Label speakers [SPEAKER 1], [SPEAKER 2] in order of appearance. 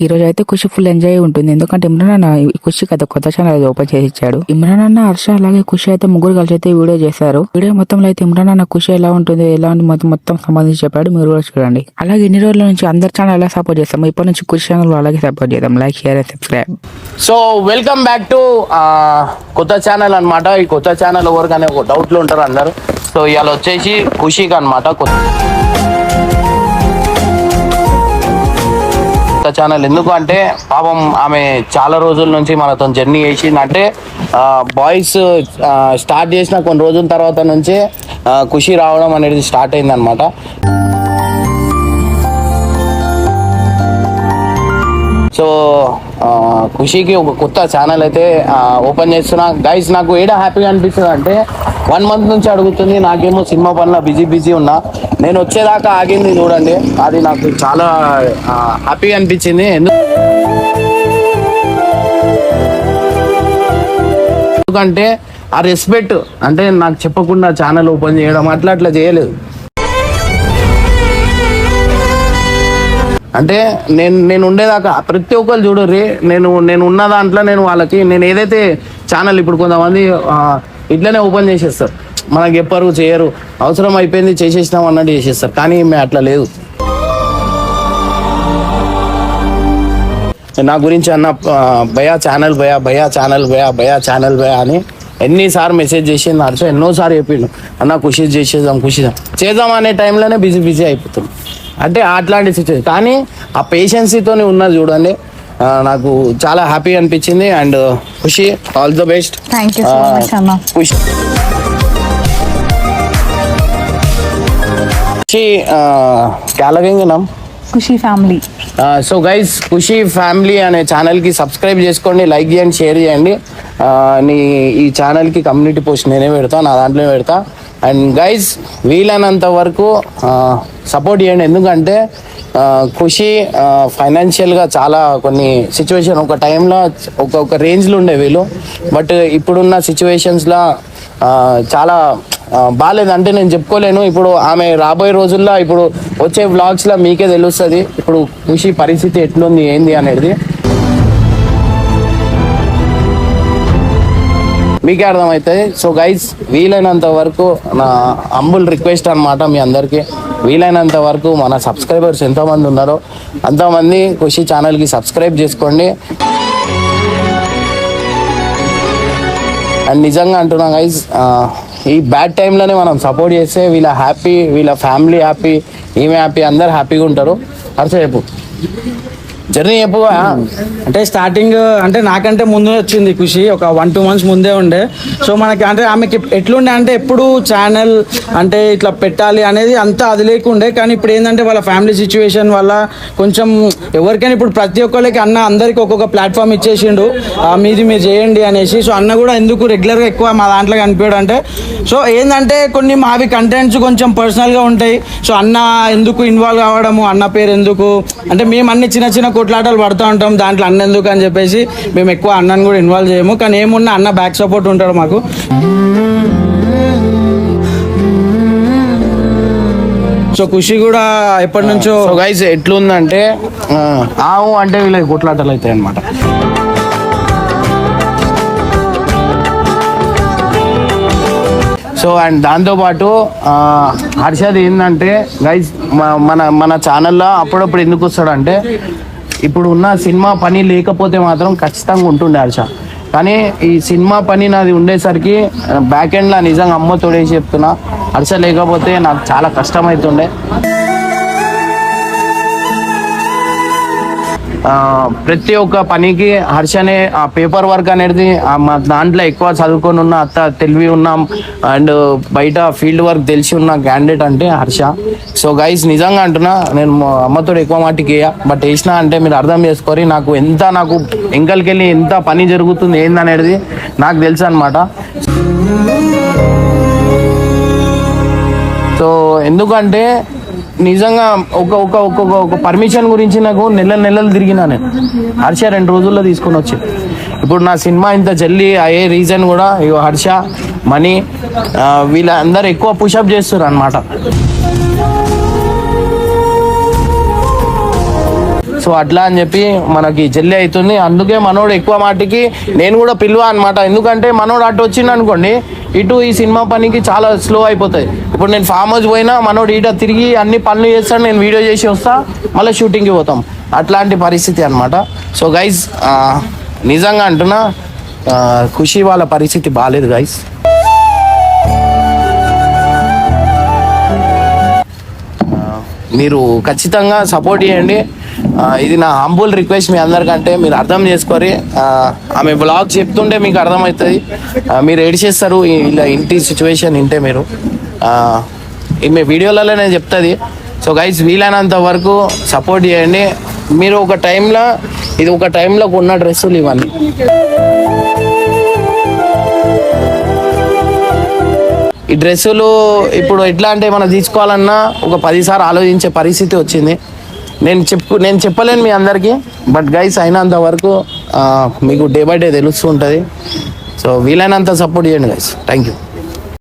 [SPEAKER 1] ఈ రోజు అయితే ఖుషి ఫుల్ ఎంజాయ్ ఉంటుంది. ఎందుకంటే ఇమ్రాన్ అన్న ఖుషి కదా కొత్త ఛానల్ ఓపెన్ చేసి ఇచ్చాడు. ఇమ్రాన్ అన్న, హర్ష అలాగే ఖుషి అయితే ముగ్గురు కలిసి అయితే వీడియో చేశారు. వీడియో మొత్తంలో అయితే ఇమ్రాన్ అన్న ఖుషి ఎలా ఉంటుంది, ఎలా మొత్తం సంబంధించి చెప్పాడు. మీరు కూడా చూడండి. అలాగే ఇన్ని రోజుల నుంచి అందరి ఛానల్ ఎలా సపోర్ట్ చేస్తాము, ఇప్పటి నుంచి ఖుషి ఛానల్ అలాగే సపోర్ట్ చేద్దాం. Like, share, subscribe.
[SPEAKER 2] So welcome back to కొత్త ఛానల్ అనమాట. ఈ కొత్త ఛానల్ ఎవరికనే ఒక డౌట్లు ఉంటారు అందరు. సో ఇవాళ వచ్చేసి ఖుషికి అనమాట కొత్త ఛానల్. ఎందుకు అంటే పాపం ఆమె చాలా రోజుల నుంచి మనతో జర్నీ చేసింది. అంటే బాయ్స్ స్టార్ట్ చేసిన కొన్ని రోజుల తర్వాత నుంచే ఖుషి రావడం అనేది స్టార్ట్ అయింది అనమాట. సో ఖుషికి ఒక కొత్త ఛానల్ అయితే ఓపెన్ చేస్తున్నా. గైస్ నాకు ఏడా హ్యాపీగా అనిపిస్తుంది అంటే 1 month నుంచి అడుగుతుంది. నాకేమో సినిమా పనుల బిజీ ఉన్నా. నేను వచ్చేదాకా ఆగింది చూడండి, అది నాకు చాలా హ్యాపీగా అనిపించింది. ఎందుకంటే ఆ రెస్పెక్ట్ అంటే నాకు చెప్పకుండా ఛానల్ ఓపెన్ చేయడం అట్లా చేయలేదు. అంటే నేను ఉండేదాకా ప్రతి ఒక్కరు చూడరు. నేను ఉన్న దాంట్లో నేను వాళ్ళకి నేను ఏదైతే ఛానల్ ఇప్పుడు కొంతమంది ఇట్లనే ఓపెన్ చేసేస్తారు, మనకి చెప్పరు, చేయరు, అవసరం అయిపోయింది చేసేసినాం అన్నట్టు చేసేస్తారు. కానీ మేము అట్లా లేదు. నా గురించి అన్న భయా ఛానల్ భయా ఛానల్ భయా అని ఎన్నిసార్లు మెసేజ్ చేసింది. హర్ష ఎన్నోసార్లు చెప్పిండు, అన్న ఖుషి చేద్దాం అనే టైంలోనే బిజీ అయిపోతుంది. అంటే అట్లాంటి సిచ్యువేషన్. కానీ ఆ పేషెన్సీతో ఉన్నది చూడండి, నాకు చాలా హ్యాపీ అనిపించింది. And Khushi, all the best. Khushi क्या लगेंगे नाम
[SPEAKER 3] Khushi family.
[SPEAKER 2] So guys, Khushi family అనే ఛానల్కి సబ్స్క్రైబ్ చేసుకోండి, లైక్ చేయండి, షేర్ చేయండి. ఈ ఛానల్కి కమ్యూనిటీ పోస్ట్ నేనే పెడతా, నా దాంట్లో పెడతా. అండ్ గైస్, వీలైనంత వరకు సపోర్ట్ చేయండి. ఎందుకంటే ఖుషి ఫైనాన్షియల్గా చాలా కొన్ని సిచ్యువేషన్ ఒక టైంలో ఒక రేంజ్లో ఉండే వీళ్ళు. బట్ ఇప్పుడున్న సిచ్యువేషన్స్లో చాలా బాగాలేదు. అంటే నేను చెప్పుకోలేను. ఇప్పుడు ఆమె రాబోయే రోజుల్లో ఇప్పుడు వచ్చే వ్లాగ్స్లో మీకే తెలుస్తుంది ఇప్పుడు ఖుషి పరిస్థితి ఎట్లుంది ఏంది అనేది మీకే అర్థమవుతుంది. సో గైస్, వీలైనంత వరకు నా హంబుల్ రిక్వెస్ట్ అనమాట మీ అందరికీ, వీలైనంత వరకు మన సబ్స్క్రైబర్స్ ఎంతమంది ఉన్నారో అంతమంది ఖుషి ఛానల్కి సబ్స్క్రైబ్ చేసుకోండి. అండ్ నిజంగా అంటున్నా గైస్, ఈ బ్యాడ్ టైంలోనే మనం సపోర్ట్ చేస్తే వీళ్ళ ఫ్యామిలీ హ్యాపీ, ఈమె హ్యాపీ, అందరు హ్యాపీగా ఉంటారు. హర్ష చెప్పు, జర్నీ చెప్పు.
[SPEAKER 4] అంటే స్టార్టింగ్ అంటే నాకంటే ముందే వచ్చింది ఖుషి, ఒక 1-2 months ముందే ఉండే. సో మనకి అంటే ఆమెకి ఎట్లుండే అంటే ఎప్పుడు ఛానల్ అంటే ఇట్లా పెట్టాలి అనేది అంతా అది లేకుండే. కానీ ఇప్పుడు ఏంటంటే వాళ్ళ ఫ్యామిలీ సిచ్యువేషన్ వల్ల కొంచెం ఎవరికైనా ఇప్పుడు ప్రతి ఒక్కరికి అన్న అందరికి ఒక్కొక్క ప్లాట్ఫామ్ ఇచ్చేసిండు, మీది మీరు చేయండి అనేసి. సో అన్న కూడా ఎందుకు రెగ్యులర్గా ఎక్కువ మా దాంట్లో కనిపించాడు అంటే, సో ఏంటంటే కొన్ని మావి కంటెంట్స్ కొంచెం పర్సనల్గా ఉంటాయి. సో అన్న ఎందుకు ఇన్వాల్వ్ కావడము, అన్న పేరు ఎందుకు అంటే మేము అన్ని చిన్న కొట్లాటలు పడుతూ ఉంటాం, దాంట్లో అన్న ఎందుకు అని చెప్పేసి మేము ఎక్కువ అన్నను కూడా ఇన్వాల్వ్ చేయము. కానీ ఏమున్నా అన్న బ్యాక్ సపోర్ట్ ఉంటాడు మాకు. సో ఖుషి కూడా ఎప్పటి నుంచో
[SPEAKER 2] గైస్ ఎట్లుందంటే ఆవు అంటే వీళ్ళకి కొట్లాటలు అవుతాయి అనమాట. సో అండ్ దాంతోపాటు హర్షది ఏంటంటే గైస్, మన ఛానల్లో అప్పుడప్పుడు ఎందుకు వస్తాడంటే ఇప్పుడు ఉన్న సినిమా పని లేకపోతే మాత్రం ఖచ్చితంగా ఉంటుండే హర్ష. కానీ ఈ సినిమా పని నాది ఉండేసరికి బ్యాక్ ఎండ్లో నిజంగా అమ్మ తోడేసి చెప్తున్నా, హర్ష లేకపోతే నాకు చాలా కష్టమవుతుండే. ప్రతి ఒక్క పనికి హర్షనే ఆ పేపర్ వర్క్ అనేది మా దాంట్లో ఎక్కువ చదువుకొని ఉన్న అత్త తెలివి ఉన్నాం అండ్ బయట ఫీల్డ్ వర్క్ తెలిసి ఉన్న క్యాండిడేట్ అంటే హర్ష. సో గైస్, నిజంగా అంటున్నా, నేను అమ్మతో ఎక్కువ మాటికి బట్ వేసినా అంటే మీరు అర్థం చేసుకోరి, నాకు ఎంకలికెళ్ళి ఎంత పని జరుగుతుంది ఏందనేది నాకు తెలుసు అనమాట. సో ఎందుకంటే నిజంగా ఒక పర్మిషన్ గురించి నాకు నెలలు తిరిగినా నేను. హర్ష 2 రోజుల్లో తీసుకొని వచ్చి ఇప్పుడు నా సినిమా ఇంత జల్దీ అయ్యే రీజన్ కూడా హర్ష, మనీ, వీళ్ళందరూ ఎక్కువ పుషప్ చేస్తారు అనమాట. సో అట్లా అని చెప్పి మనకి జల్లి అవుతుంది. అందుకే మనోడు ఎక్కువ మాటికి నేను కూడా పిలువ అనమాట. ఎందుకంటే మనోడు అటు వచ్చిండు అనుకోండి, ఇటు ఈ సినిమా పనికి చాలా స్లో అయిపోతుంది. ఇప్పుడు నేను ఫామ్ హౌస్ పోయినా మనోడు ఇట తిరిగి అన్ని పనులు చేస్తాడు, నేను వీడియో చేసి వస్తా, మళ్ళీ షూటింగ్కి పోతాం. అట్లాంటి పరిస్థితి అనమాట. సో గైజ్ నిజంగా అంటున్నా, ఖుషి వాళ్ళ పరిస్థితి బాగాలేదు గైజ్. మీరు ఖచ్చితంగా సపోర్ట్ చేయండి. ఇది నా హంబుల్ రిక్వెస్ట్ మీ అందరికంటే. మీరు అర్థం చేసుకోరి. ఆమె బ్లాగ్ చెప్తుంటే మీకు అర్థమవుతుంది, మీరు ఏడిచేస్తారు ఇలా ఇంటి సిచ్యువేషన్ వింటే. మీరు మీ వీడియోలలో నేను చెప్తుంది. సో గైస్ వీలైనంత వరకు సపోర్ట్ చేయండి. మీరు ఒక టైంలో ఇది ఒక టైంలో కొన్న డ్రెస్సులు ఇవన్నీ. ఈ డ్రెస్సులు ఇప్పుడు ఎట్లా అంటే మనం తీసుకోవాలన్నా ఒక 10 సార్లు ఆలోచించే పరిస్థితి వచ్చింది. నేను చెప్పలేను మీ అందరికీ, బట్ గైస్ అయినంత వరకు మీకు డే బై డే తెలుస్తూ ఉంటుంది. సో వీలైనంత సపోర్ట్ చేయండి గైస్. Thank you.